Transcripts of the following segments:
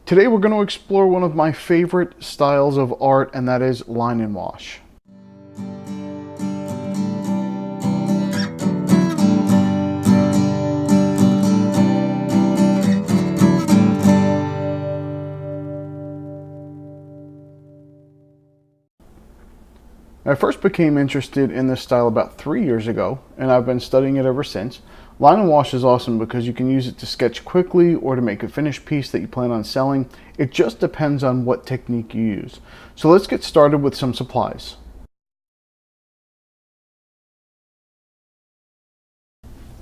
Today we're going to explore one of my favorite styles of art, and that is line and wash. I first became interested in this style about 3 years ago, and I've been studying it ever since. Line and wash is awesome because you can use it to sketch quickly or to make a finished piece that you plan on selling. It just depends on what technique you use. So let's get started with some supplies.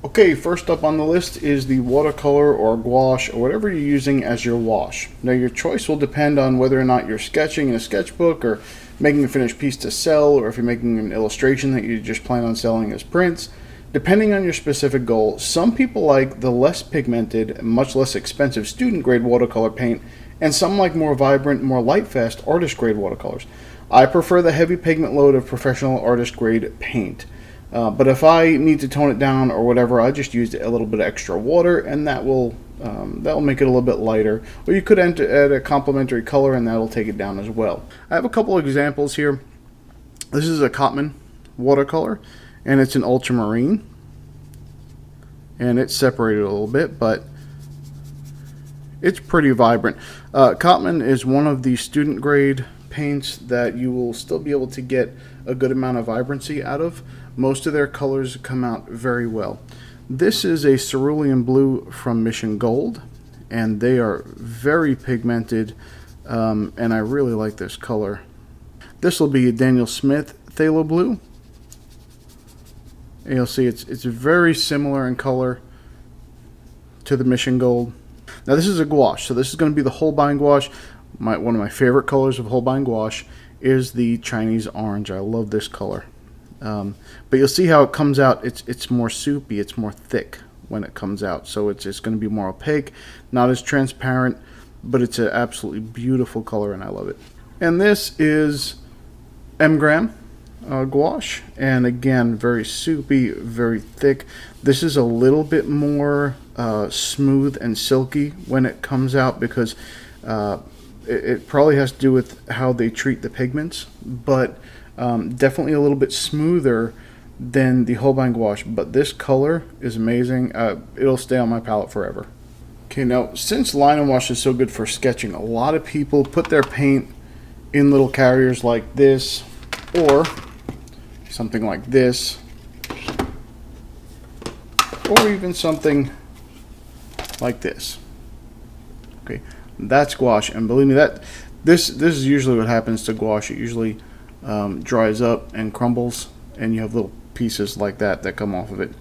Okay, first up on the list is the watercolor or gouache or whatever you're using as your wash. Now your choice will depend on whether or not you're sketching in a sketchbook or making a finished piece to sell, or if you're making an illustration that you just plan on selling as prints. Depending on your specific goal, some people like the less pigmented, much less expensive student grade watercolor paint, and some like more vibrant, more light fast artist grade watercolors. I prefer the heavy pigment load of professional artist grade paint. But if I need to tone it down or whatever, I just used a little bit of extra water, and that'll make it a little bit lighter. Or you could add a complementary color, and that'll take it down as well. I have a couple of examples here. This is a Cotman watercolor, and it's an ultramarine, and it's separated a little bit, but it's pretty vibrant. Cotman is one of the student grade paints that you will still be able to get a good amount of vibrancy out of. Most of their colors come out very well. This is a cerulean blue from Mission Gold, and they are very pigmented, and I really like this color. This will be a Daniel Smith Phthalo Blue. And you'll see it's very similar in color to the Mission Gold. Now this is a gouache, so this is going to be the Holbein gouache. One of my favorite colors of Holbein gouache is the Chinese orange. I love this color. But you'll see how it comes out. It's more soupy, it's more thick when it comes out, so it's going to be more opaque, not as transparent, but it's an absolutely beautiful color, and I love it. And this is M-Gram gouache, and again, very soupy, very thick. This is a little bit more smooth and silky when it comes out, because it probably has to do with how they treat the pigments, but definitely a little bit smoother than the Holbein gouache. But this color is amazing. It'll stay on my palette forever. Okay, now since line and wash is so good for sketching, a lot of people put their paint in little carriers like this, or something like this, or even something like this. Okay, that's gouache, and believe me, that this is usually what happens to gouache. It usually dries up and crumbles, and you have little pieces like that come off of it.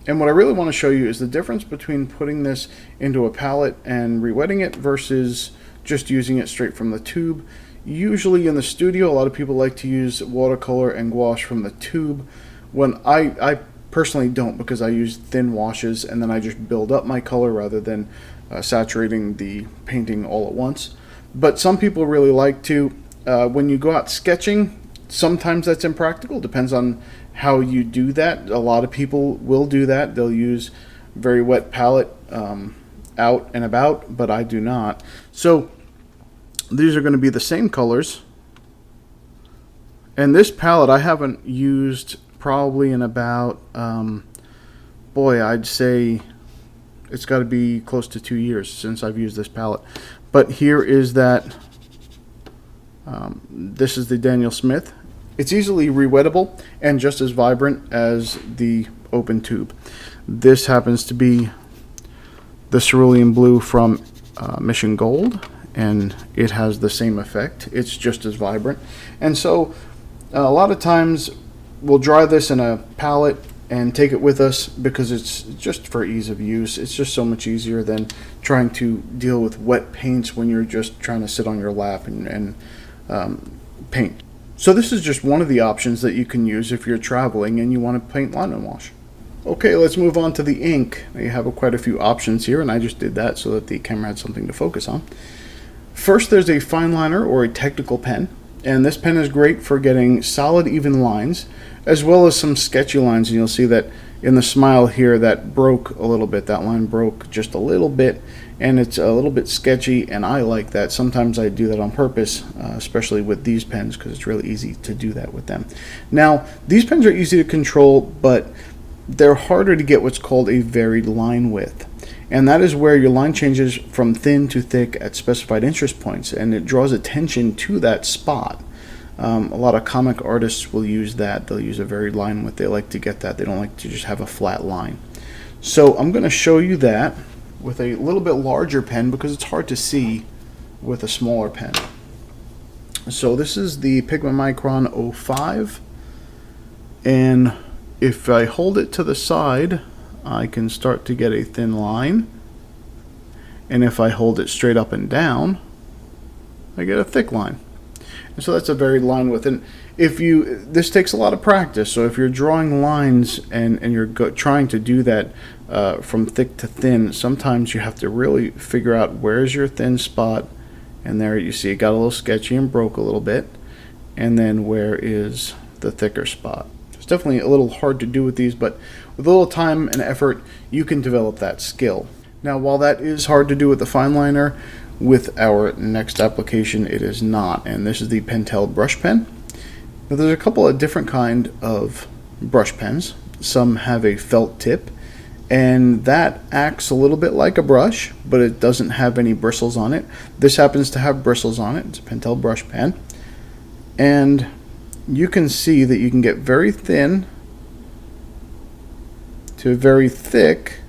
And what I really want to show you is the difference between putting this into a palette and re-wetting it versus just using it straight from the tube. Usually in the studio, a lot of people like to use watercolor and gouache from the tube. When I personally don't, because I use thin washes and then I just build up my color rather than saturating the painting all at once. But some people really like to. When you go out sketching, sometimes that's impractical. Depends on how you do that. A lot of people will do that. They'll use very wet palette out and about, but I do not. So these are going to be the same colors. And this palette I haven't used probably in about, I'd say it's got to be close to 2 years since I've used this palette. But here is that. This is the Daniel Smith. It's easily rewettable and just as vibrant as the open tube. This happens to be the cerulean blue from Mission Gold, and it has the same effect. It's just as vibrant. And so a lot of times we'll dry this in a palette and take it with us because it's just for ease of use. It's just so much easier than trying to deal with wet paints when you're just trying to sit on your lap and paint. So this is just one of the options that you can use if you're traveling and you want to paint line and wash. Okay, let's move on to the ink. Now you have quite a few options here, and I just did that so that the camera had something to focus on. First, there's a fine liner or a technical pen. And this pen is great for getting solid, even lines, as well as some sketchy lines. And you'll see that in the smile here, that broke a little bit. That line broke just a little bit, and it's a little bit sketchy, and I like that. Sometimes I do that on purpose, especially with these pens, because it's really easy to do that with them. Now, these pens are easy to control, but they're harder to get what's called a varied line width. And that is where your line changes from thin to thick at specified interest points, and it draws attention to that spot. A lot of comic artists will use that. They'll use a varied line width. They like to get that. They don't like to just have a flat line. So I'm going to show you that with a little bit larger pen because it's hard to see with a smaller pen. So this is the Pigment Micron 05, and if I hold it to the side, I can start to get a thin line, and if I hold it straight up and down, I get a thick line. And so that's a varied line width. And this takes a lot of practice. So if you're drawing lines and you're trying to do that from thick to thin, sometimes you have to really figure out where's your thin spot. And there you see it got a little sketchy and broke a little bit. And then where is the thicker spot? It's definitely a little hard to do with these, but with a little time and effort, you can develop that skill. Now, while that is hard to do with the fine liner, with our next application, it is not. And this is the Pentel brush pen. Now, there's a couple of different kind of brush pens. Some have a felt tip, and that acts a little bit like a brush, but it doesn't have any bristles on it. This happens to have bristles on it. It's a Pentel brush pen. And you can see that you can get very thin to a very thick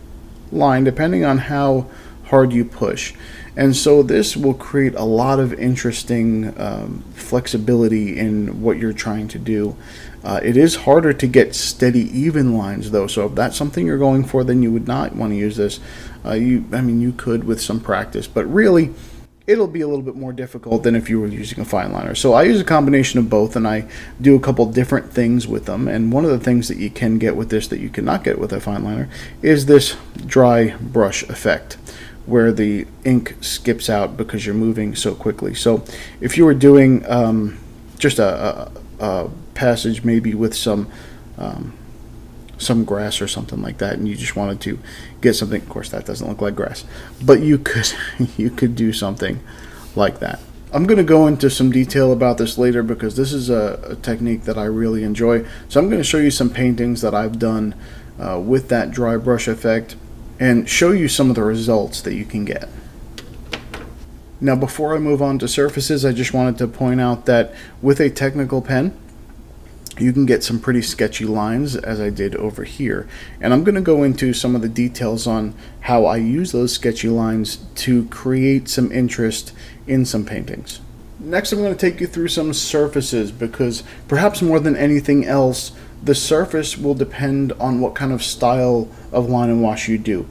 line depending on how hard you push. And so this will create a lot of interesting flexibility in what you're trying to do. It is harder to get steady, even lines, though. So if that's something you're going for, then you would not want to use this. You could with some practice, but really, it'll be a little bit more difficult than if you were using a fine liner. So I use a combination of both, and I do a couple different things with them. And one of the things that you can get with this that you cannot get with a fine liner is this dry brush effect, where the ink skips out because you're moving so quickly. So if you were doing just a passage maybe with some grass or something like that, and you just wanted to get something, of course that doesn't look like grass, but you could do something like that. I'm going to go into some detail about this later because this is a technique that I really enjoy. So I'm going to show you some paintings that I've done with that dry brush effect and show you some of the results that you can get. Now, before I move on to surfaces, I just wanted to point out that with a technical pen, you can get some pretty sketchy lines, as I did over here. And I'm going to go into some of the details on how I use those sketchy lines to create some interest in some paintings. Next, I'm going to take you through some surfaces because perhaps more than anything else, the surface will depend on what kind of style of line and wash you do.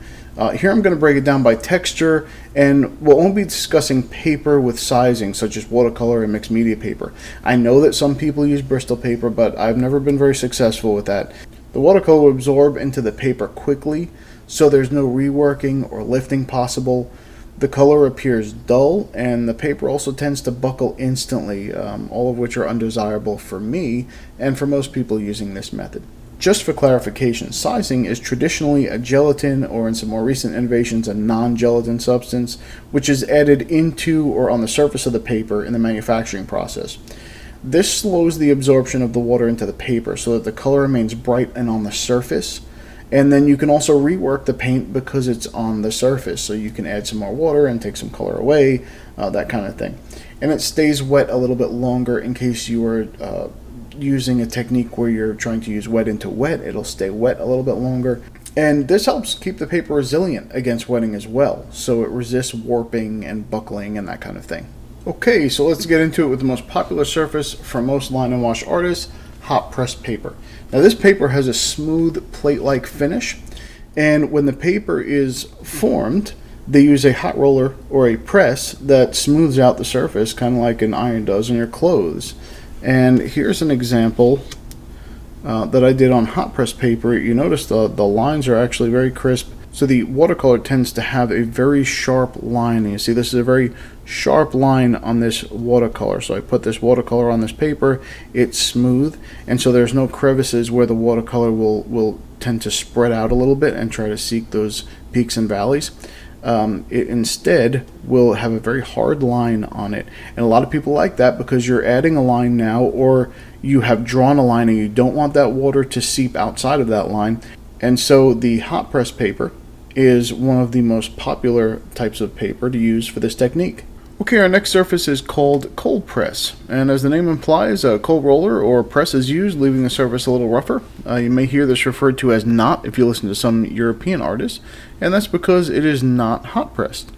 Here I'm going to break it down by texture, and we'll only be discussing paper with sizing, such as watercolor and mixed media paper. I know that some people use Bristol paper, but I've never been very successful with that. The watercolor will absorb into the paper quickly, so there's no reworking or lifting possible. The color appears dull, and the paper also tends to buckle instantly, all of which are undesirable for me and for most people using this method. Just for clarification, sizing is traditionally a gelatin, or in some more recent innovations, a non-gelatin substance, which is added into or on the surface of the paper in the manufacturing process. This slows the absorption of the water into the paper so that the color remains bright and on the surface. And then you can also rework the paint because it's on the surface, so you can add some more water and take some color away, that kind of thing. And it stays wet a little bit longer in case you are using a technique where you're trying to use wet into wet. It'll stay wet a little bit longer. And this helps keep the paper resilient against wetting as well, so it resists warping and buckling and that kind of thing. Okay, so let's get into it with the most popular surface for most line and wash artists, hot pressed paper. Now this paper has a smooth plate-like finish, and when the paper is formed, they use a hot roller or a press that smooths out the surface, kind of like an iron does on your clothes. And here's an example that I did on hot press paper. You notice the lines are actually very crisp. So the watercolor tends to have a very sharp line. And you see this is a very sharp line on this watercolor. So I put this watercolor on this paper, it's smooth, and so there's no crevices where the watercolor will tend to spread out a little bit and try to seek those peaks and valleys. It instead will have a very hard line on it, and a lot of people like that because you're adding a line now, or you have drawn a line and you don't want that water to seep outside of that line. And so the hot press paper is one of the most popular types of paper to use for this technique. Okay, our next surface is called cold press, and as the name implies, a cold roller or press is used, leaving the surface a little rougher. You may hear this referred to as knot if you listen to some European artists, and that's because it is not hot pressed.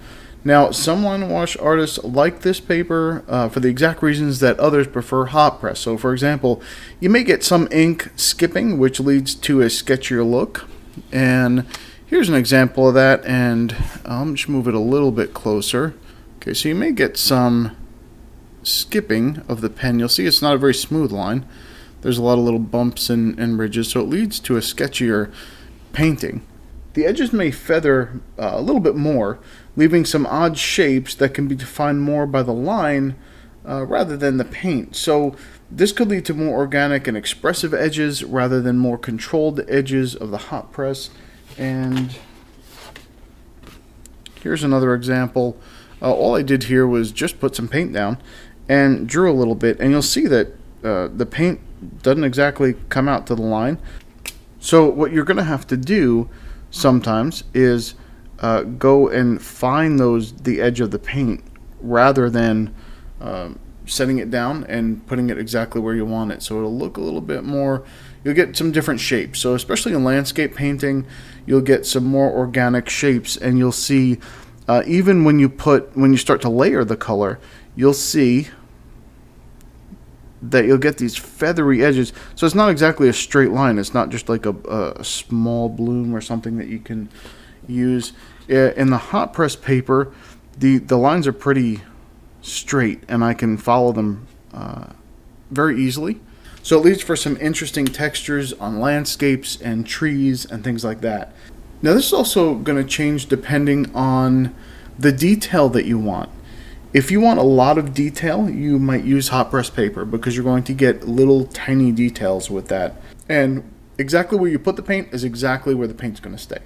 Now, some line and wash artists like this paper for the exact reasons that others prefer hot press. So, for example, you may get some ink skipping, which leads to a sketchier look, and here's an example of that, and I'll just move it a little bit closer. Okay, so you may get some skipping of the pen. You'll see it's not a very smooth line. There's a lot of little bumps and ridges, so it leads to a sketchier painting. The edges may feather a little bit more, leaving some odd shapes that can be defined more by the line rather than the paint. So this could lead to more organic and expressive edges rather than more controlled edges of the hot press. And here's another example. All I did here was just put some paint down and drew a little bit, and you'll see that the paint doesn't exactly come out to the line. So what you're going to have to do sometimes is go and find the edge of the paint rather than setting it down and putting it exactly where you want it. So it'll look a little bit more, you'll get some different shapes. So especially in landscape painting, you'll get some more organic shapes, and you'll see even when you start to layer the color, you'll see that you'll get these feathery edges. So it's not exactly a straight line. It's not just like a small bloom or something that you can use. In the hot press paper, the lines are pretty straight, and I can follow them very easily. So it leads for some interesting textures on landscapes and trees and things like that. Now this is also going to change depending on the detail that you want. If you want a lot of detail, you might use hot press paper because you're going to get little tiny details with that. And exactly where you put the paint is exactly where the paint's going to stay.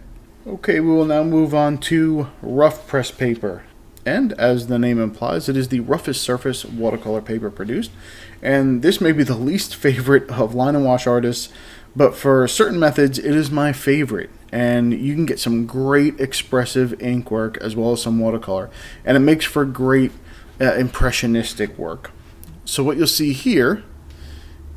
Okay, we will now move on to rough press paper. And as the name implies, it is the roughest surface watercolor paper produced. And this may be the least favorite of line and wash artists, but for certain methods, it is my favorite. And you can get some great expressive ink work as well as some watercolor. And it makes for great impressionistic work. So what you'll see here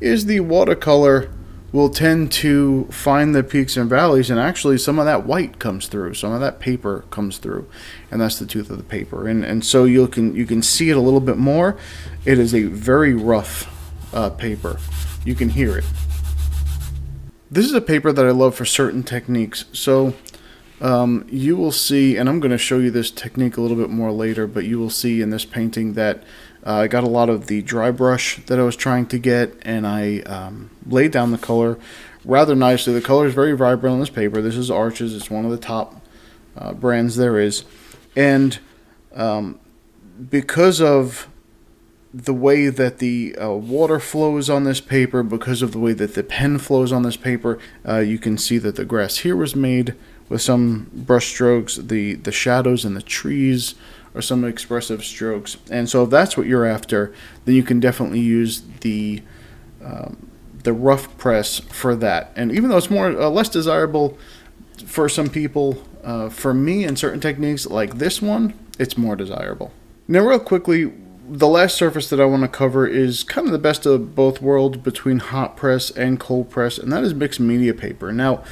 is the watercolor will tend to find the peaks and valleys, and actually some of that white comes through, some of that paper comes through, and that's the tooth of the paper. And so you can see it a little bit more. It is a very rough paper. You can hear it. This is a paper that I love for certain techniques. So you will see, and I'm going to show you this technique a little bit more later, but you will see in this painting that I got a lot of the dry brush that I was trying to get, and I laid down the color rather nicely. The color is very vibrant on this paper. This is Arches. It's one of the top brands there is. And because of the way that the water flows on this paper, because of the way that the pen flows on this paper, you can see that the grass here was made with some brush strokes. The shadows and the trees are some expressive strokes. And so if that's what you're after, then you can definitely use the rough press for that. And even though it's more less desirable for some people, for me in certain techniques like this one, it's more desirable. Now real quickly, the last surface that I want to cover is kind of the best of both worlds between hot press and cold press, and that is mixed media paper. Now,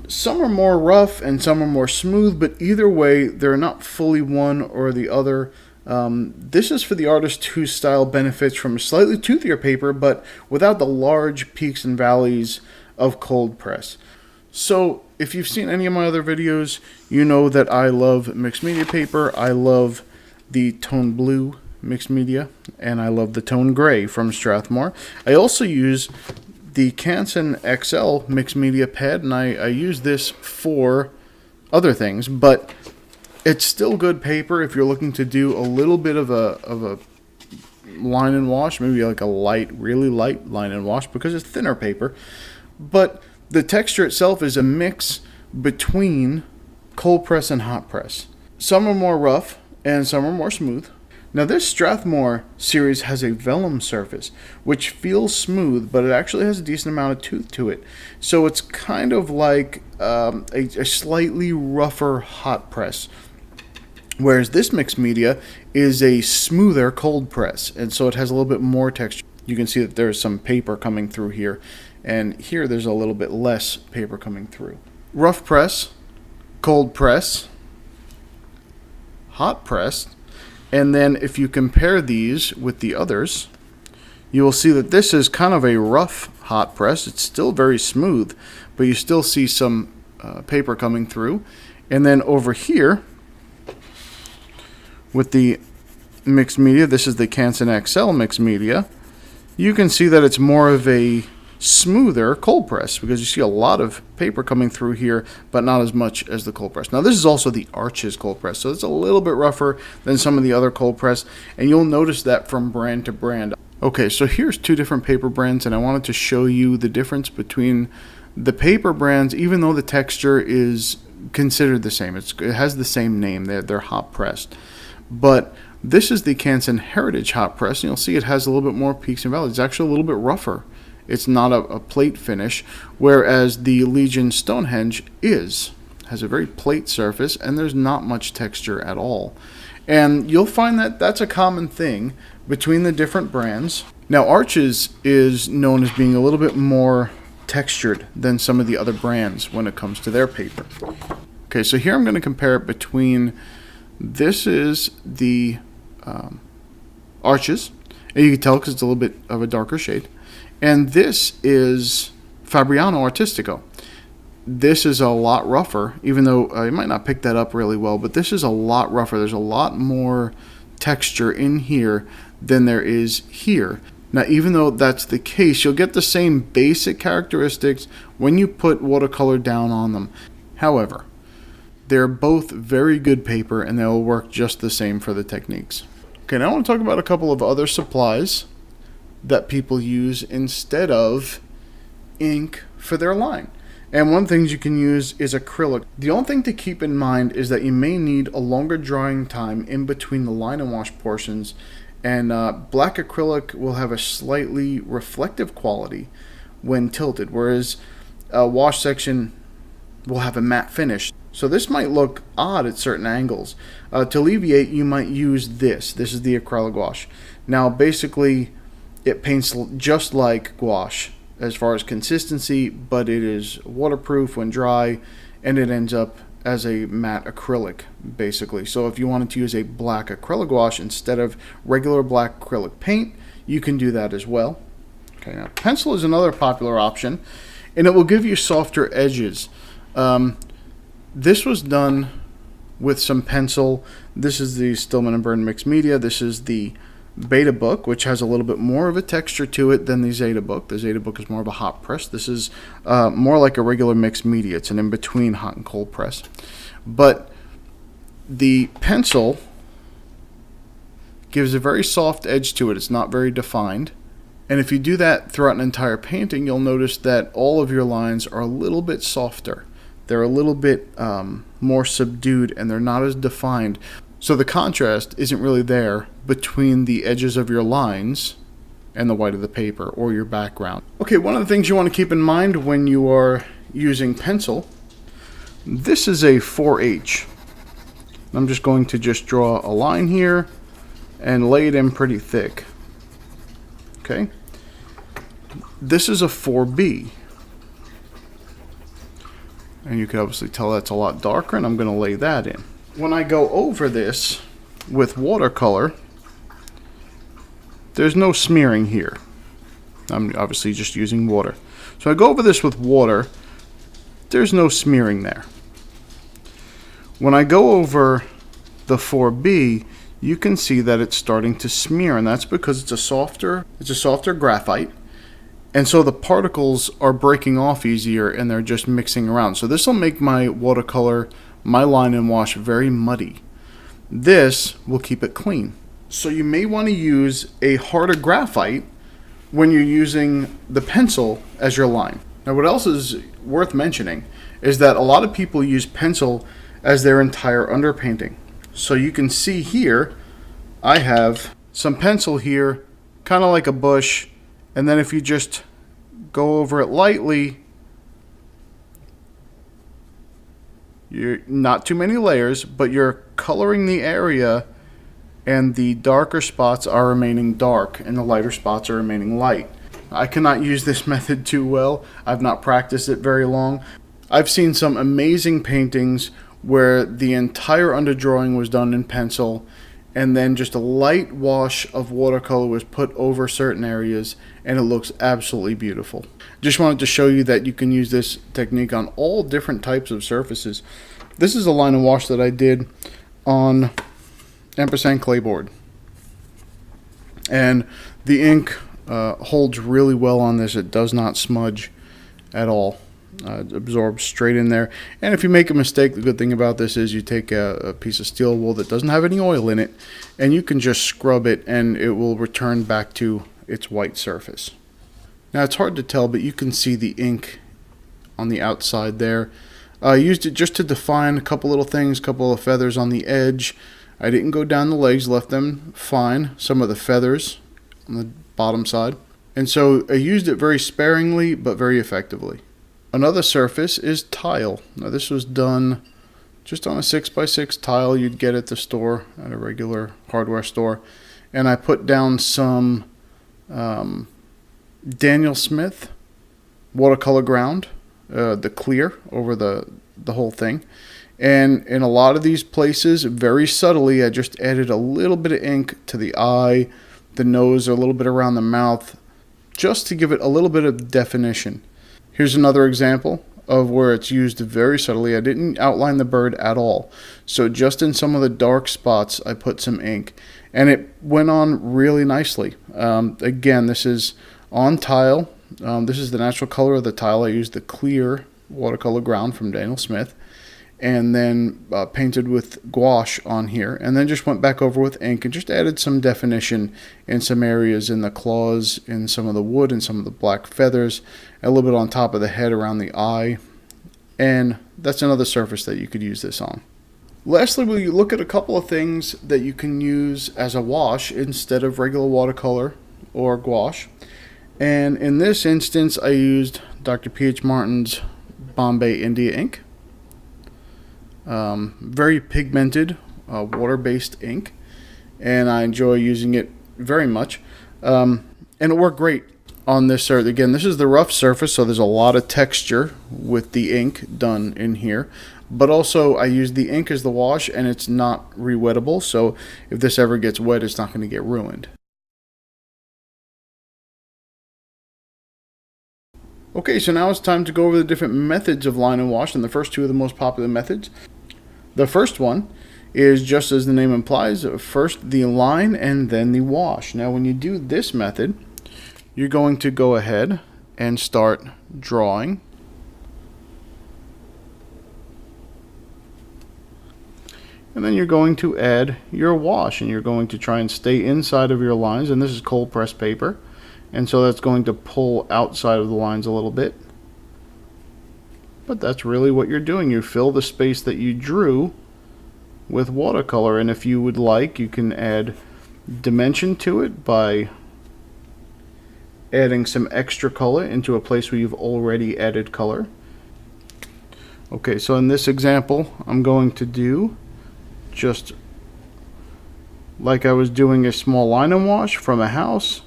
some are more rough and some are more smooth, but either way, they're not fully one or the other. This is for the artist whose style benefits from slightly toothier paper, but without the large peaks and valleys of cold press. So, if you've seen any of my other videos, you know that I love mixed media paper. I love the tone blue mixed media, and I love the tone gray from Strathmore. I also use the Canson XL mixed media pad, and I use this for other things, but it's still good paper if you're looking to do a little bit of a line and wash, maybe like a light, really light line and wash, because it's thinner paper. But the texture itself is a mix between cold press and hot press. Some are more rough and some are more smooth. Now this Strathmore series has a vellum surface, which feels smooth, but it actually has a decent amount of tooth to it. So it's kind of like a slightly rougher hot press. Whereas this mixed media is a smoother cold press, and so it has a little bit more texture. You can see that there's some paper coming through here, and here there's a little bit less paper coming through. Rough press, cold press, hot press, and then if you compare these with the others, you will see that this is kind of a rough hot press. It's still very smooth, but you still see some paper coming through. And then over here, with the mixed media, this is the Canson XL mixed media, you can see that it's more of a smoother cold press because you see a lot of paper coming through here, but not as much as the cold press. Now this is also the Arches cold press, so it's a little bit rougher than some of the other cold press, and you'll notice that from brand to brand. Okay, so here's two different paper brands, and I wanted to show you the difference between the paper brands, even though the texture is considered the same. It has the same name. They're hot pressed. But this is the Canson Heritage hot press, and you'll see it has a little bit more peaks and valleys. It's actually a little bit rougher. It's not a plate finish, whereas the Legion Stonehenge has a very plate surface, and there's not much texture at all. And you'll find that that's a common thing between the different brands. Now Arches is known as being a little bit more textured than some of the other brands when it comes to their paper. Okay, so here I'm going to compare it between, this is the Arches, and you can tell because it's a little bit of a darker shade. And this is Fabriano Artistico. This is a lot rougher, even though you might not pick that up really well, but this is a lot rougher. There's a lot more texture in here than there is here. Now, even though that's the case, you'll get the same basic characteristics when you put watercolor down on them. However, they're both very good paper, and they'll work just the same for the techniques. Okay, now I want to talk about a couple of other supplies that people use instead of ink for their line. And one thing you can use is acrylic. The only thing to keep in mind is that you may need a longer drying time in between the line and wash portions, and black acrylic will have a slightly reflective quality when tilted, whereas a wash section will have a matte finish. So this might look odd at certain angles. To alleviate, you might use this. This is the acrylic gouache. Now basically it paints just like gouache as far as consistency, but it is waterproof when dry, and it ends up as a matte acrylic basically. So if you wanted to use a black acrylic gouache instead of regular black acrylic paint, you can do that as well. Okay, now pencil is another popular option, and it will give you softer edges. This was done with some pencil. This is the Stillman & Bird mixed media. This is the Beta Book, which has a little bit more of a texture to it than the Zeta Book. The Zeta Book is more of a hot press. This is more like a regular mixed media. It's an in-between hot and cold press. But the pencil gives a very soft edge to it. It's not very defined. And if you do that throughout an entire painting, you'll notice that all of your lines are a little bit softer. They're a little bit more subdued, and they're not as defined. So the contrast isn't really there between the edges of your lines and the white of the paper or your background. Okay, one of the things you want to keep in mind when you are using pencil, this is a 4H. I'm just going to draw a line here and lay it in pretty thick. Okay. This is a 4B. And you can obviously tell that's a lot darker, and I'm going to lay that in. When I go over this with watercolor, there's no smearing here. I'm obviously just using water. So I go over this with water, there's no smearing there. When I go over the 4B, you can see that it's starting to smear, and that's because it's a softer graphite. And so the particles are breaking off easier, and they're just mixing around. So this will make my watercolor my line and wash very muddy. This will keep it clean. So you may want to use a harder graphite when you're using the pencil as your line. Now what else is worth mentioning is that a lot of people use pencil as their entire underpainting. So you can see here, I have some pencil here, kind of like a bush, and then if you just go over it lightly, you're not too many layers, but you're coloring the area, and the darker spots are remaining dark and the lighter spots are remaining light. I cannot use this method too well. I've not practiced it very long. I've seen some amazing paintings where the entire underdrawing was done in pencil and then just a light wash of watercolor was put over certain areas, and it looks absolutely beautiful. Just wanted to show you that you can use this technique on all different types of surfaces. This is a line and wash that I did on ampersand clapboard, and the ink holds really well on this. It does not smudge at all. It absorbs straight in there. And if you make a mistake, the good thing about this is you take a piece of steel wool that doesn't have any oil in it, and you can just scrub it and it will return back to its white surface. Now it's hard to tell, but you can see the ink on the outside there. I used it just to define a couple little things, a couple of feathers on the edge. I didn't go down the legs, left them fine. Some of the feathers on the bottom side. And so I used it very sparingly, but very effectively. Another surface is tile. Now this was done just on a 6x6 tile you'd get at the store, at a regular hardware store. And I put down some Daniel Smith watercolor ground, the clear over the whole thing. And in a lot of these places, very subtly, I just added a little bit of ink to the eye, the nose, or a little bit around the mouth, just to give it a little bit of definition. Here's another example of where it's used very subtly. I didn't outline the bird at all. So just in some of the dark spots, I put some ink. And it went on really nicely. Again, this is on tile. This is the natural color of the tile. I used the clear watercolor ground from Daniel Smith. And then painted with gouache on here, and then just went back over with ink and just added some definition in some areas, in the claws, in some of the wood, and some of the black feathers, a little bit on top of the head around the eye, and that's another surface that you could use this on. Lastly, we'll look at a couple of things that you can use as a wash instead of regular watercolor or gouache, and in this instance I used Dr. P.H. Martin's Bombay India ink. Very pigmented, water-based ink, and I enjoy using it very much. And it worked great on this surface. Again, this is the rough surface, so there's a lot of texture with the ink done in here. But also, I use the ink as the wash, and it's not re-wettable, so if this ever gets wet, it's not going to get ruined. Okay, so now it's time to go over the different methods of line and wash, and the first two are the most popular methods. The first one is just as the name implies, first the line and then the wash. Now when you do this method, you're going to go ahead and start drawing. And then you're going to add your wash, and you're going to try and stay inside of your lines, and this is cold pressed paper. And so that's going to pull outside of the lines a little bit. But that's really what you're doing. You fill the space that you drew with watercolor. And if you would like, you can add dimension to it by adding some extra color into a place where you've already added color. Okay, so in this example, I'm going to do just like I was doing a small line and wash from a house.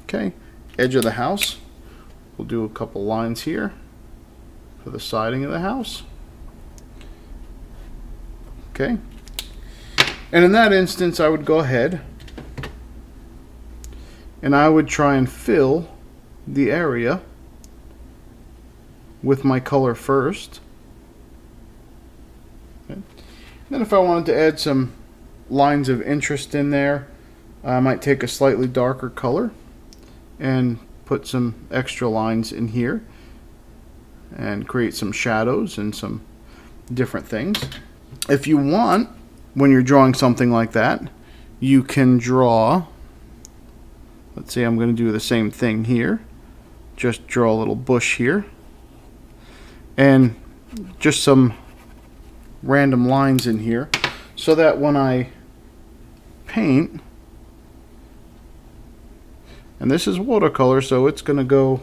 Okay, edge of the house. We'll do a couple lines here for the siding of the house. Okay. And in that instance, I would go ahead and I would try and fill the area with my color first. Okay. Then if I wanted to add some lines of interest in there, I might take a slightly darker color and put some extra lines in here. and create some shadows and some different things. If you want, when you're drawing something like that, you can draw, let's say I'm going to do the same thing here, just draw a little bush here, and just some random lines in here, so that when I paint, and this is watercolor, so it's going to go,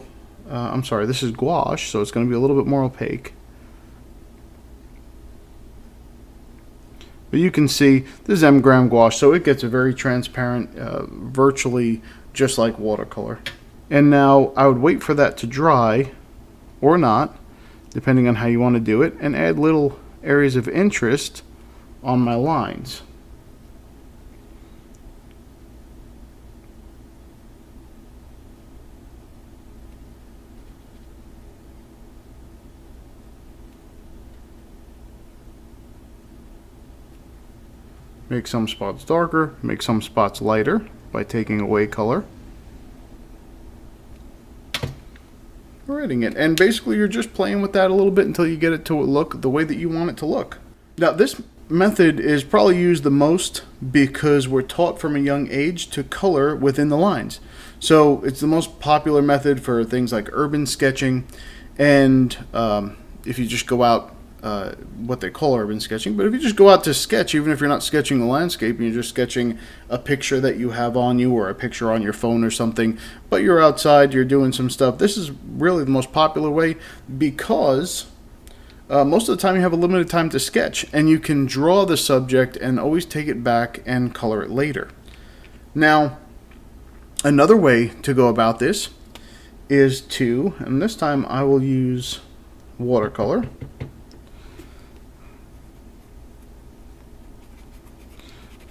I'm sorry, this is gouache, so it's going to be a little bit more opaque. But you can see this is M-gram gouache, so it gets a very transparent, virtually just like watercolor. And now I would wait for that to dry, or not, depending on how you want to do it, and add little areas of interest on my lines. Make some spots darker, make some spots lighter by taking away color. Writing it, and basically you're just playing with that a little bit until you get it to look the way that you want it to look. Now this method is probably used the most because we're taught from a young age to color within the lines. So it's the most popular method for things like urban sketching, and if you just go out, what they call urban sketching, but if you just go out to sketch, even if you're not sketching the landscape, you're just sketching a picture that you have on you or a picture on your phone or something, but you're outside, you're doing some stuff, this is really the most popular way, because most of the time you have a limited time to sketch, and you can draw the subject and always take it back and color it later. Now, another way to go about this is to, and this time I will use watercolor,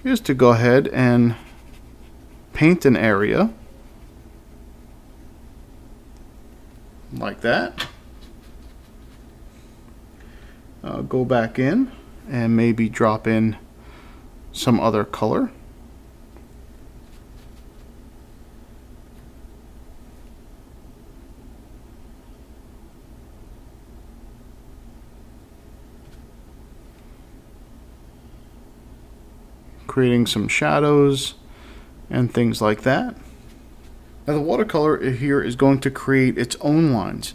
is to go ahead and paint an area like that. Go back in and maybe drop in some other color. Creating some shadows and things like that. Now the watercolor here is going to create its own lines,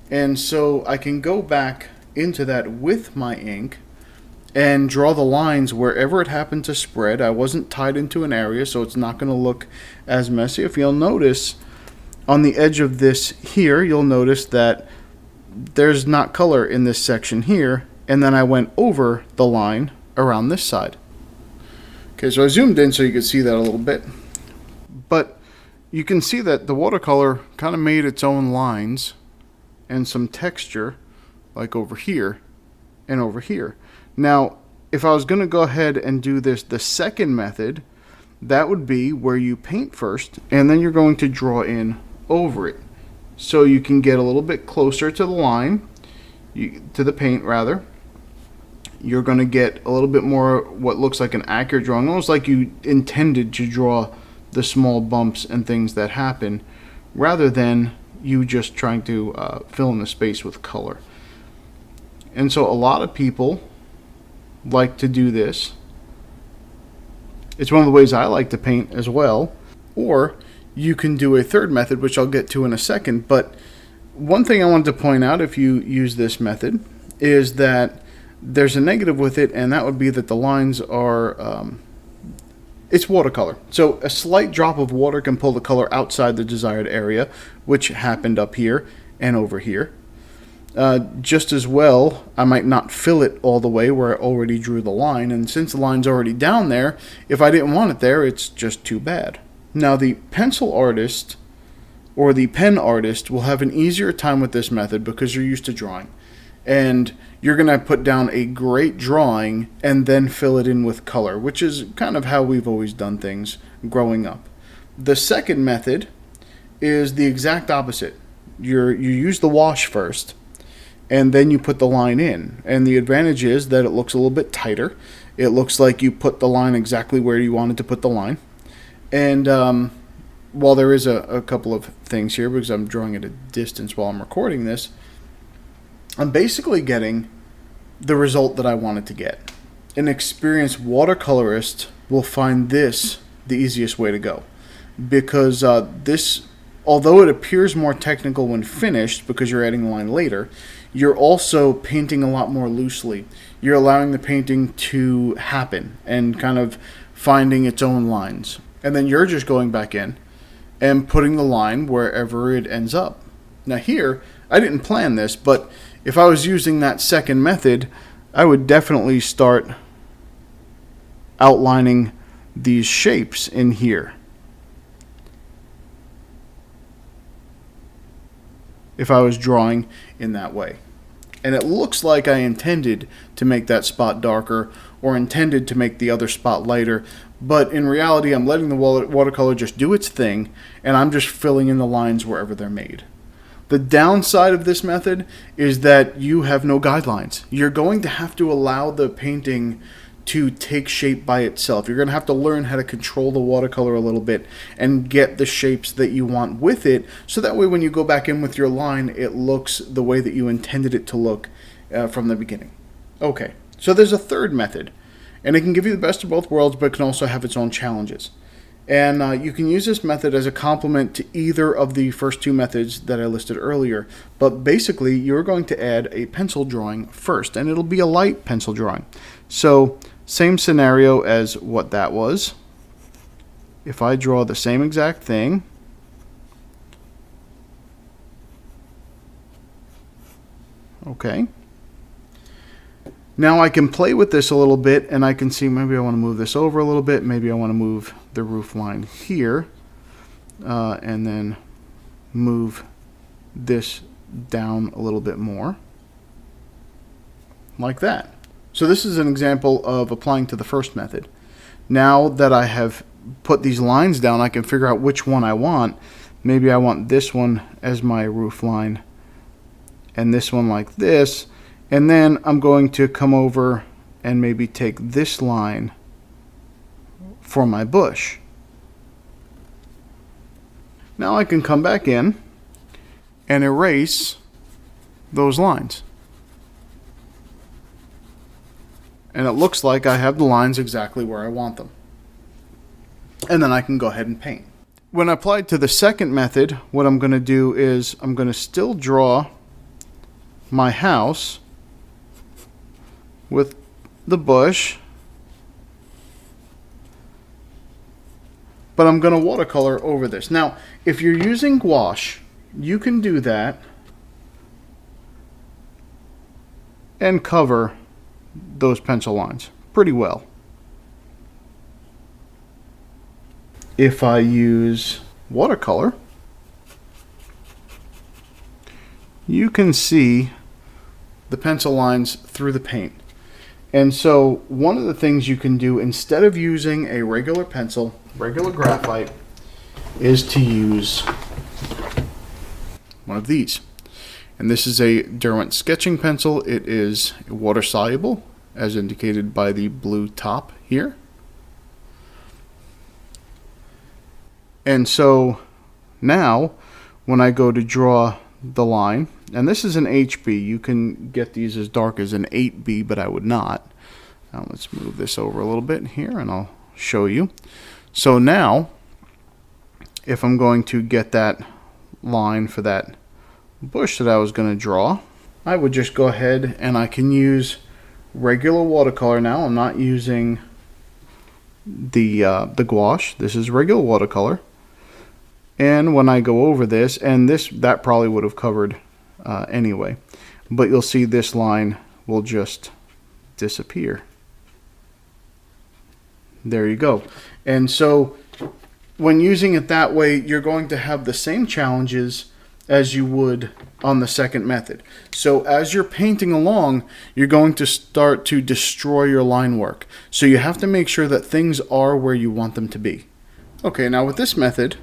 and so I can go back into that with my ink and draw the lines wherever it happened to spread. I wasn't tied into an area, so it's not going to look as messy. If you'll notice on the edge of this here, you'll notice that there's not color in this section here, and then I went over the line around this side. Okay, so I zoomed in so you could see that a little bit, but you can see that the watercolor kind of made its own lines and some texture, like over here and over here. Now, if I was going to go ahead and do this the second method, that would be where you paint first, and then you're going to draw in over it, so you can get a little bit closer to the line, to the paint rather. You're going to get a little bit more what looks like an accurate drawing, almost like you intended to draw the small bumps and things that happen, rather than you just trying to fill in the space with color. And so a lot of people like to do this. It's one of the ways I like to paint as well. Or you can do a third method, which I'll get to in a second. But one thing I wanted to point out, if you use this method, is that there's a negative with it, and that would be that the lines are, it's watercolor. So a slight drop of water can pull the color outside the desired area, which happened up here and over here. Just as well, I might not fill it all the way where I already drew the line, and since the line's already down there, if I didn't want it there, it's just too bad. Now the pencil artist or the pen artist will have an easier time with this method because you're used to drawing. And you're going to put down a great drawing and then fill it in with color, which is kind of how we've always done things growing up. The second method is the exact opposite. You use the wash first, and then you put the line in. And the advantage is that it looks a little bit tighter. It looks like you put the line exactly where you wanted to put the line. And while there is a couple of things here, because I'm drawing at a distance while I'm recording this, I'm basically getting the result that I wanted to get. An experienced watercolorist will find this the easiest way to go, because this, although it appears more technical when finished because you're adding the line later, you're also painting a lot more loosely. You're allowing the painting to happen and kind of finding its own lines. And then you're just going back in and putting the line wherever it ends up. Now here, I didn't plan this, but if I was using that second method, I would definitely start outlining these shapes in here. If I was drawing in that way. And it looks like I intended to make that spot darker or intended to make the other spot lighter, but in reality I'm letting the watercolor just do its thing and I'm just filling in the lines wherever they're made. The downside of this method is that you have no guidelines. You're going to have to allow the painting to take shape by itself. You're going to have to learn how to control the watercolor a little bit and get the shapes that you want with it, so that way when you go back in with your line, it looks the way that you intended it to look from the beginning. Okay, so there's a third method, and it can give you the best of both worlds, but it can also have its own challenges. And you can use this method as a complement to either of the first two methods that I listed earlier. But basically, you're going to add a pencil drawing first, and it'll be a light pencil drawing. So, same scenario as what that was. If I draw the same exact thing, okay. Now I can play with this a little bit, and I can see maybe I want to move this over a little bit. Maybe I want to move the roof line here, and then move this down a little bit more, like that. So this is an example of applying to the first method. Now that I have put these lines down, I can figure out which one I want. Maybe I want this one as my roof line, and this one like this. And then I'm going to come over and maybe take this line for my bush. Now I can come back in and erase those lines. And it looks like I have the lines exactly where I want them. And then I can go ahead and paint. When applied to the second method, what I'm going to do is I'm going to still draw my house with the bush, but I'm going to watercolor over this. Now, if you're using gouache, you can do that and cover those pencil lines pretty well. If I use watercolor, you can see the pencil lines through the paint. And so one of the things you can do instead of using a regular pencil, regular graphite, is to use one of these. And this is a Derwent sketching pencil. It is water soluble, as indicated by the blue top here. And so now when I go to draw the line, and this is an HB, you can get these as dark as an 8B, but I would not. Now let's move this over a little bit here and I'll show you. So now if I'm going to get that line for that bush that I was going to draw, I would just go ahead and I can use regular watercolor now. I'm not using the gouache. This is regular watercolor. And when I go over this, and that probably would have covered anyway, but you'll see this line will just disappear. There you go. And so when using it that way, you're going to have the same challenges as you would on the second method. So as you're painting along, you're going to start to destroy your line work. So you have to make sure that things are where you want them to be. Okay, now with this method,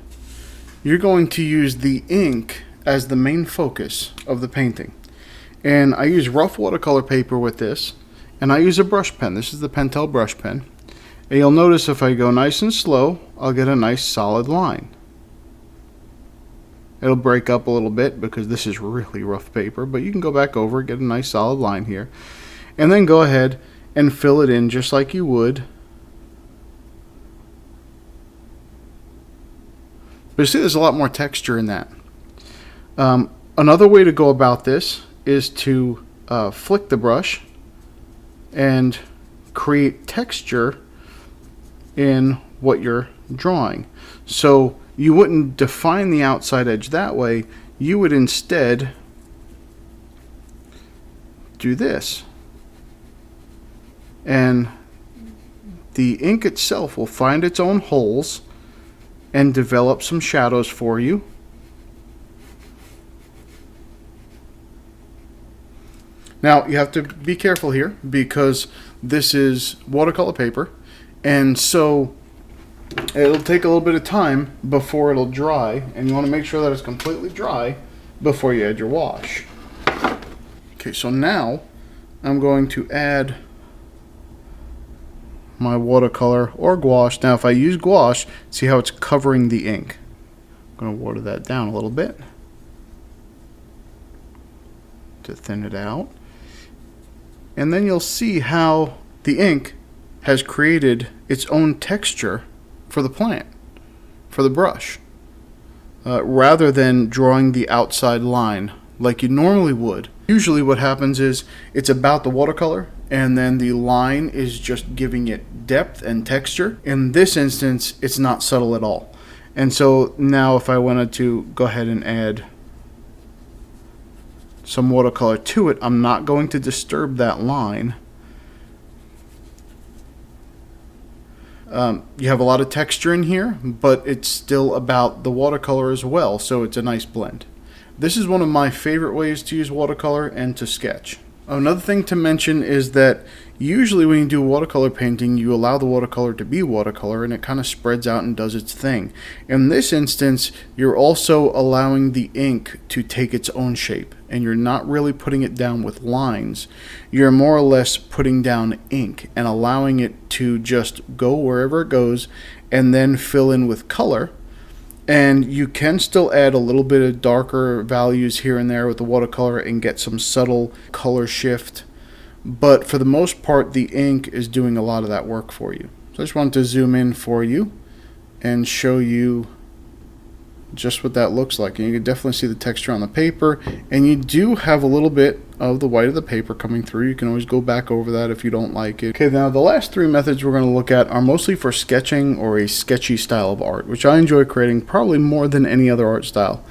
you're going to use the ink as the main focus of the painting. And I use rough watercolor paper with this, and I use a brush pen. This is the Pentel brush pen. And you'll notice if I go nice and slow, I'll get a nice solid line. It'll break up a little bit because this is really rough paper, but you can go back over, get a nice solid line here, and then go ahead and fill it in just like you would. But you see there's a lot more texture in that. Another way to go about this is to flick the brush and create texture in what you're drawing. So you wouldn't define the outside edge that way. You would instead do this. And the ink itself will find its own holes and develop some shadows for you. Now you have to be careful here because this is watercolor paper, and so it'll take a little bit of time before it'll dry, and you want to make sure that it's completely dry before you add your wash. Okay, so now I'm going to add my watercolor or gouache. Now if I use gouache, see how it's covering the ink. I'm going to water that down a little bit to thin it out. And then you'll see how the ink has created its own texture for the plant, for the brush, rather than drawing the outside line like you normally would. Usually what happens is it's about the watercolor and then the line is just giving it depth and texture. In this instance, it's not subtle at all. And so now if I wanted to go ahead and add some watercolor to it, I'm not going to disturb that line. You have a lot of texture in here, but it's still about the watercolor as well, so it's a nice blend. This is one of my favorite ways to use watercolor and to sketch. Another thing to mention is that usually when you do watercolor painting, you allow the watercolor to be watercolor and it kind of spreads out and does its thing. In this instance, you're also allowing the ink to take its own shape, and you're not really putting it down with lines. You're more or less putting down ink and allowing it to just go wherever it goes and then fill in with color. And you can still add a little bit of darker values here and there with the watercolor and get some subtle color shift. But for the most part, the ink is doing a lot of that work for you. So I just wanted to zoom in for you and show you just what that looks like. And you can definitely see the texture on the paper. And you do have a little bit of the white of the paper coming through. You can always go back over that if you don't like it. Okay, now the last three methods we're going to look at are mostly for sketching or a sketchy style of art, which I enjoy creating probably more than any other art style.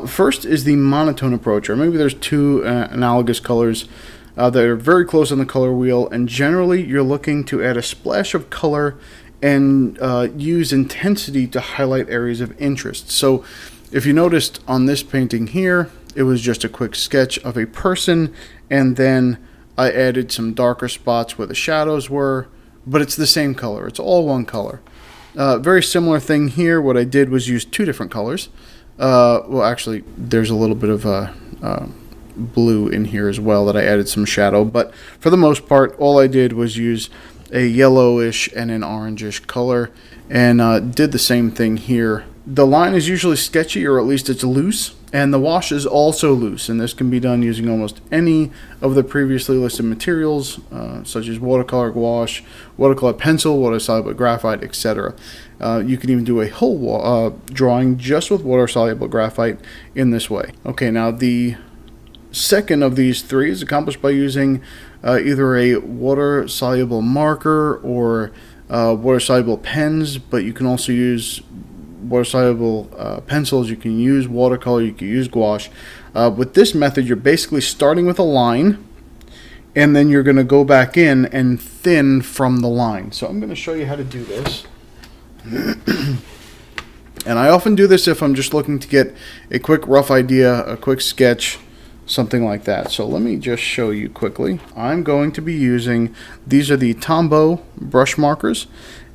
First is the monotone approach, or maybe there's two analogous colors that are very close on the color wheel, and generally you're looking to add a splash of color and use intensity to highlight areas of interest. So if you noticed on this painting here, it was just a quick sketch of a person, and then I added some darker spots where the shadows were, but it's the same color. It's all one color. Very similar thing here. What I did was use two different colors. Well, actually, there's a little bit of blue in here as well that I added some shadow, but for the most part, all I did was use a yellowish and an orangish color, and did the same thing here. The line is usually sketchy, or at least it's loose, and the wash is also loose, and this can be done using almost any of the previously listed materials, such as watercolor gouache, watercolor pencil, water-soluble graphite, etc. You can even do a whole drawing just with water-soluble graphite in this way. Okay, now the second of these three is accomplished by using either a water-soluble marker or water-soluble pens, but you can also use water-soluble pencils. You can use watercolor, you can use gouache. With this method, you're basically starting with a line, and then you're going to go back in and thin from the line. So I'm going to show you how to do this. And I often do this if I'm just looking to get a quick rough idea, a quick sketch, something like that. So let me just show you quickly. I'm going to be using, these are the Tombow brush markers,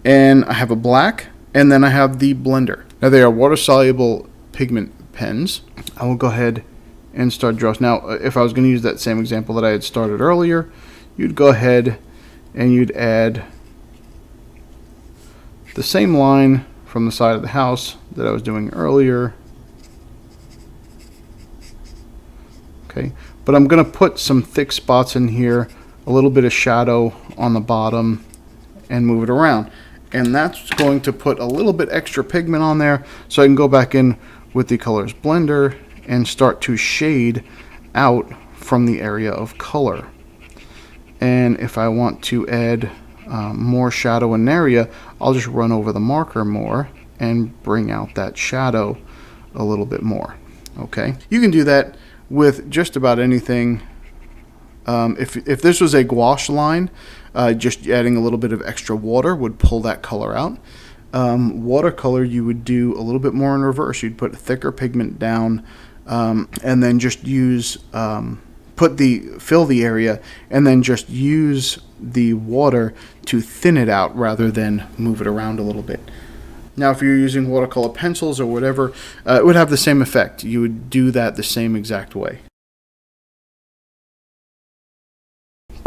and I have a black, and then I have the blender. Now they are water-soluble pigment pens. I will go ahead and start drawing. Now if I was going to use that same example that I had started earlier, you'd go ahead and you'd add the same line from the side of the house that I was doing earlier. Okay, but I'm going to put some thick spots in here, a little bit of shadow on the bottom, and move it around. And that's going to put a little bit extra pigment on there, so I can go back in with the colors blender and start to shade out from the area of color. And if I want to add more shadow in an area, I'll just run over the marker more and bring out that shadow a little bit more. Okay, you can do that with just about anything. If this was a gouache line, just adding a little bit of extra water would pull that color out. Watercolor, you would do a little bit more in reverse. You'd put thicker pigment down, and then just use fill the area, and then just use the water to thin it out rather than move it around a little bit. Now, if you're using watercolor pencils or whatever, it would have the same effect. You would do that the same exact way.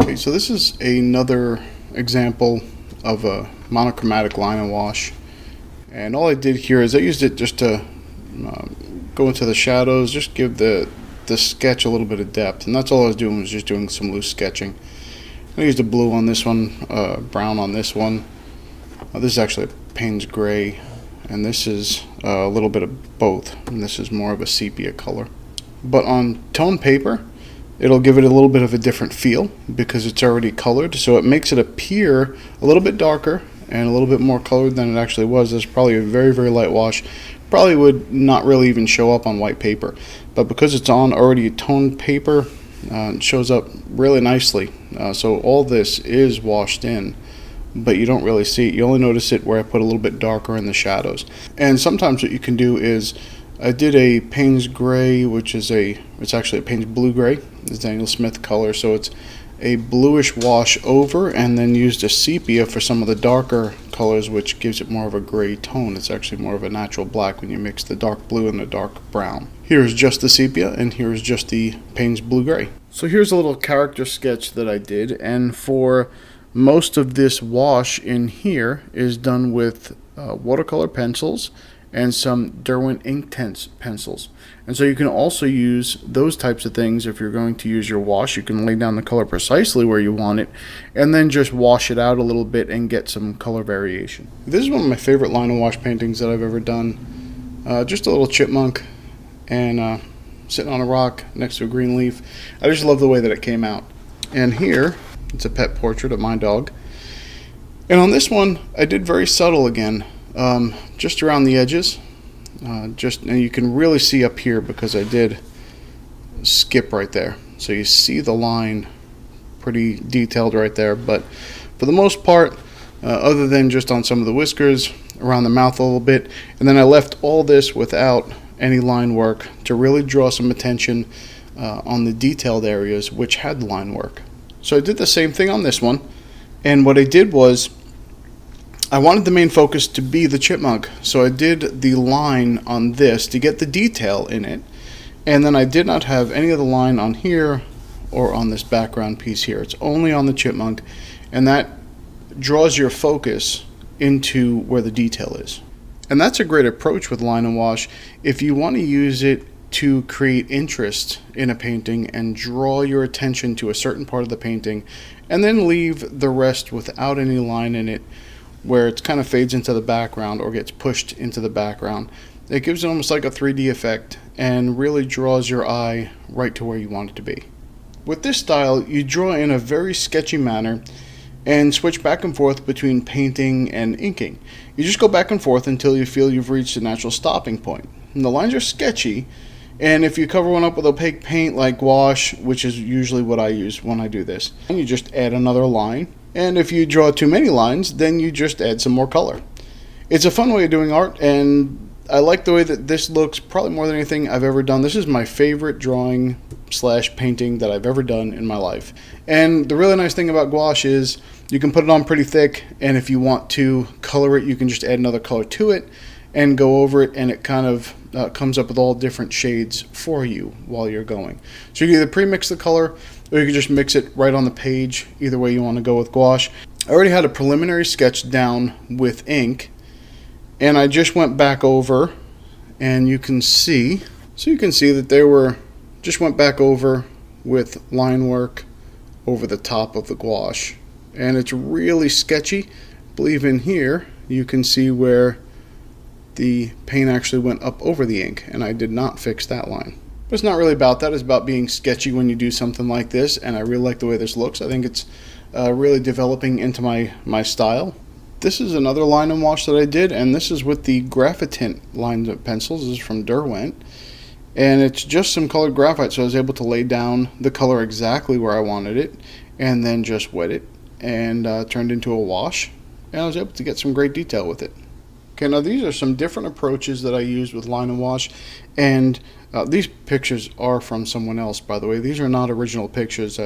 Okay, so this is another example of a monochromatic line and wash. And all I did here is I used it just to go into the shadows, just give the sketch a little bit of depth. And that's all I was doing, was just doing some loose sketching. I used a blue on this one, brown on this one. This is actually a Payne's gray, and this is a little bit of both, and this is more of a sepia color. But on toned paper, it'll give it a little bit of a different feel because it's already colored, so it makes it appear a little bit darker and a little bit more colored than it actually was. This is probably a very, very light wash. Probably would not really even show up on white paper, but because it's on already toned paper, it shows up really nicely. So all this is washed in, but you don't really see it. You only notice it where I put a little bit darker in the shadows. And sometimes what you can do is, I did a Payne's gray, which is it's actually a Payne's blue gray. It's Daniel Smith color, so it's a bluish wash over, and then used a sepia for some of the darker colors, which gives it more of a gray tone. It's actually more of a natural black when you mix the dark blue and the dark brown. Here's just the sepia, and here's just the Payne's blue gray. So here's a little character sketch that I did, and for most of this wash in here is done with watercolor pencils and some Derwent Inktense pencils. And so you can also use those types of things if you're going to use your wash. You can lay down the color precisely where you want it and then just wash it out a little bit and get some color variation. This is one of my favorite line and wash paintings that I've ever done. Just a little chipmunk and sitting on a rock next to a green leaf. I just love the way that it came out. And here, it's a pet portrait of my dog. And on this one, I did very subtle again, just around the edges. And you can really see up here because I did skip right there. So you see the line pretty detailed right there. But for the most part, other than just on some of the whiskers, around the mouth a little bit, and then I left all this without any line work to really draw some attention on the detailed areas which had line work. So I did the same thing on this one, and what I did was I wanted the main focus to be the chipmunk, so I did the line on this to get the detail in it, and then I did not have any of the line on here or on this background piece here. It's only on the chipmunk, and that draws your focus into where the detail is. And that's a great approach with line and wash if you want to use it to create interest in a painting and draw your attention to a certain part of the painting, and then leave the rest without any line in it where it kind of fades into the background or gets pushed into the background. It gives it almost like a 3D effect and really draws your eye right to where you want it to be. With this style, you draw in a very sketchy manner and switch back and forth between painting and inking. You just go back and forth until you feel you've reached a natural stopping point. And the lines are sketchy, and if you cover one up with opaque paint like gouache, which is usually what I use when I do this, and you just add another line. And if you draw too many lines, then you just add some more color. It's a fun way of doing art, and I like the way that this looks probably more than anything I've ever done. This is my favorite drawing / painting that I've ever done in my life. And the really nice thing about gouache is you can put it on pretty thick, and if you want to color it, you can just add another color to it and go over it, and it kind of comes up with all different shades for you while you're going. So you can either pre-mix the color, or you can just mix it right on the page, either way you want to go with gouache. I already had a preliminary sketch down with ink, and I just went back over, and you can see that there were just went back over with line work over the top of the gouache. And it's really sketchy. I believe in here you can see where the paint actually went up over the ink, and I did not fix that line. But it's not really about that. It's about being sketchy when you do something like this, and I really like the way this looks. I think it's really developing into my style. This is another line and wash that I did, and this is with the Graphitint line pencils. This is from Derwent, and it's just some colored graphite, so I was able to lay down the color exactly where I wanted it, and then just wet it, and turned into a wash, and I was able to get some great detail with it. Okay, now these are some different approaches that I used with line and wash, and these pictures are from someone else, by the way. These are not original pictures.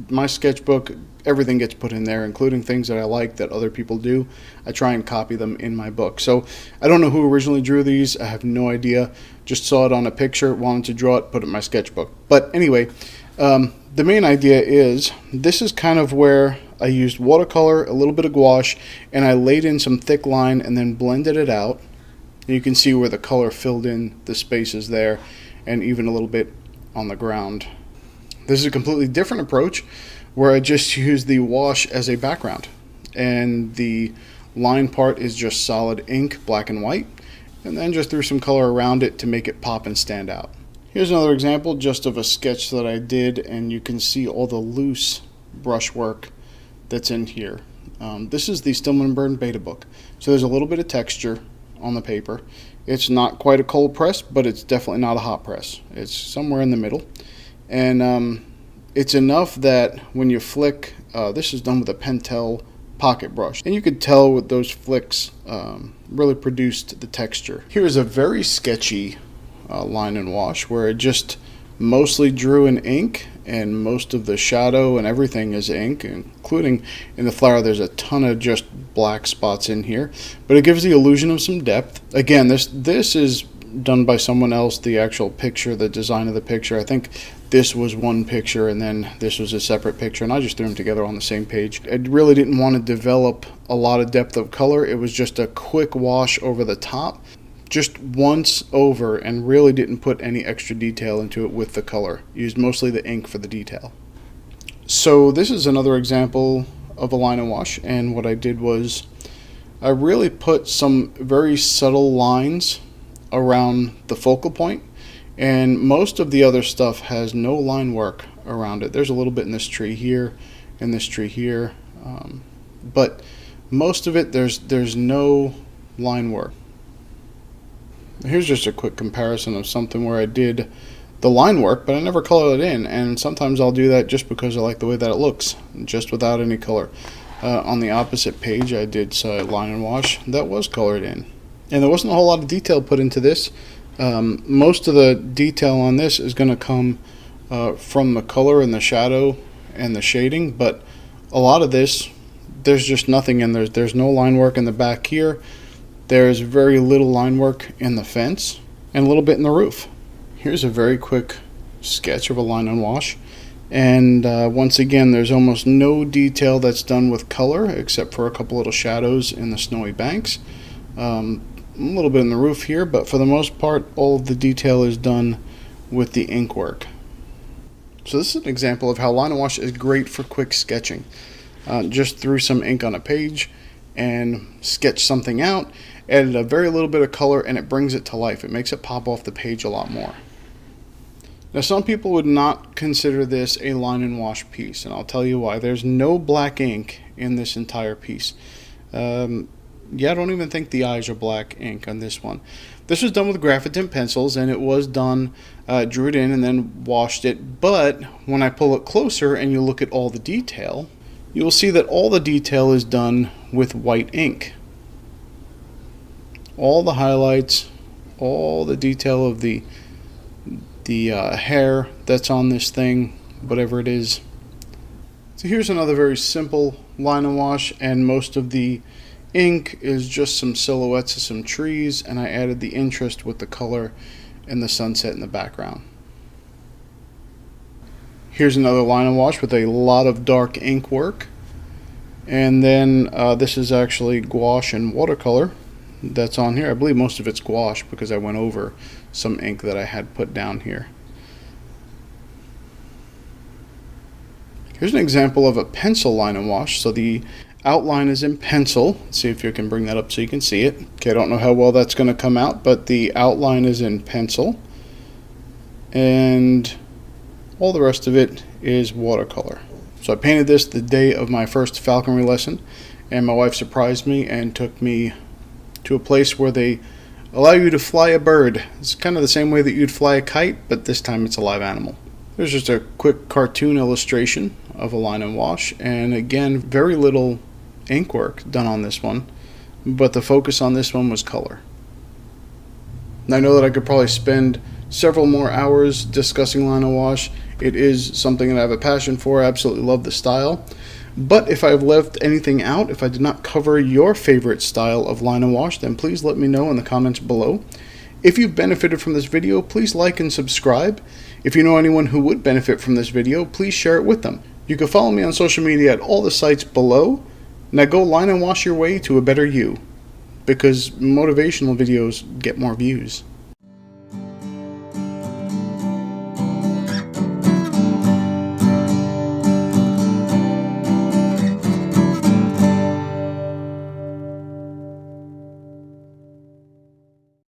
My sketchbook, everything gets put in there, including things that I like that other people do. I try and copy them in my book. So I don't know who originally drew these. I have no idea. Just saw it on a picture, wanted to draw it, put it in my sketchbook. But anyway, the main idea is this is kind of where I used watercolor, a little bit of gouache, and I laid in some thick line and then blended it out. And you can see where the color filled in the spaces there, and even a little bit on the ground. This is a completely different approach where I just use the wash as a background, and the line part is just solid ink, black and white, and then just threw some color around it to make it pop and stand out. Here's another example just of a sketch that I did, and you can see all the loose brushwork that's in here. This is the Stillman & Bird Beta book, so there's a little bit of texture on the paper. It's not quite a cold press, but it's definitely not a hot press. It's somewhere in the middle, and it's enough that when you flick, this is done with a Pentel pocket brush, and you could tell with those flicks really produced the texture. Here's a very sketchy line and wash where it just mostly drew in ink, and most of the shadow and everything is ink, including in the flower there's a ton of just black spots in here, but it gives the illusion of some depth. Again, this is done by someone else, the actual picture, the design of the picture. I think this was one picture and then this was a separate picture, and I just threw them together on the same page. I really didn't want to develop a lot of depth of color. It was just a quick wash over the top, just once over, and really didn't put any extra detail into it with the color. Used mostly the ink for the detail. So this is another example of a line and wash, and what I did was I really put some very subtle lines around the focal point, and most of the other stuff has no line work around it. There's a little bit in this tree here and this tree here, but most of it there's no line work. Here's just a quick comparison of something where I did the line work, but I never colored it in, and sometimes I'll do that just because I like the way that it looks, just without any color. On the opposite page I did line and wash that was colored in, and there wasn't a whole lot of detail put into this. Most of the detail on this is going to come from the color and the shadow and the shading, but a lot of this there's just nothing in there. There's no line work in the back here. There's very little line work in the fence and a little bit in the roof. Here's a very quick sketch of a line and wash, and once again there's almost no detail that's done with color except for a couple little shadows in the snowy banks, a little bit in the roof here, but for the most part all of the detail is done with the ink work. So this is an example of how line and wash is great for quick sketching. Just threw some ink on a page and sketch something out, added a very little bit of color, and it brings it to life. It makes it pop off the page a lot more. Now some people would not consider this a line and wash piece, and I'll tell you why. There's no black ink in this entire piece. Yeah, I don't even think the eyes are black ink on this one. This was done with Graphitint pencils, and it was done, drew it in and then washed it, but when I pull it closer and you look at all the detail, you'll see that all the detail is done with white ink. All the highlights, all the detail of the hair that's on this thing, whatever it is. So here's another very simple line and wash, and most of the ink is just some silhouettes of some trees, and I added the interest with the color and the sunset in the background. Here's another line and wash with a lot of dark ink work, and then this is actually gouache and watercolor that's on here. I believe most of it's gouache because I went over some ink that I had put down here. Here's an example of a pencil line and wash. So the outline is in pencil. Let's see if you can bring that up so you can see it. Okay, I don't know how well that's going to come out, but the outline is in pencil. And all the rest of it is watercolor. So I painted this the day of my first falconry lesson, and my wife surprised me and took me to a place where they allow you to fly a bird. It's kind of the same way that you'd fly a kite, but this time it's a live animal. There's just a quick cartoon illustration of a line and wash, and again, very little ink work done on this one, but the focus on this one was color. And I know that I could probably spend several more hours discussing line and wash. It is something that I have a passion for. I absolutely love the style. But if I've left anything out, if I did not cover your favorite style of line and wash, then please let me know in the comments below. If you've benefited from this video, please like and subscribe. If you know anyone who would benefit from this video, please share it with them. You can follow me on social media at all the sites below. Now go line and wash your way to a better you, because motivational videos get more views.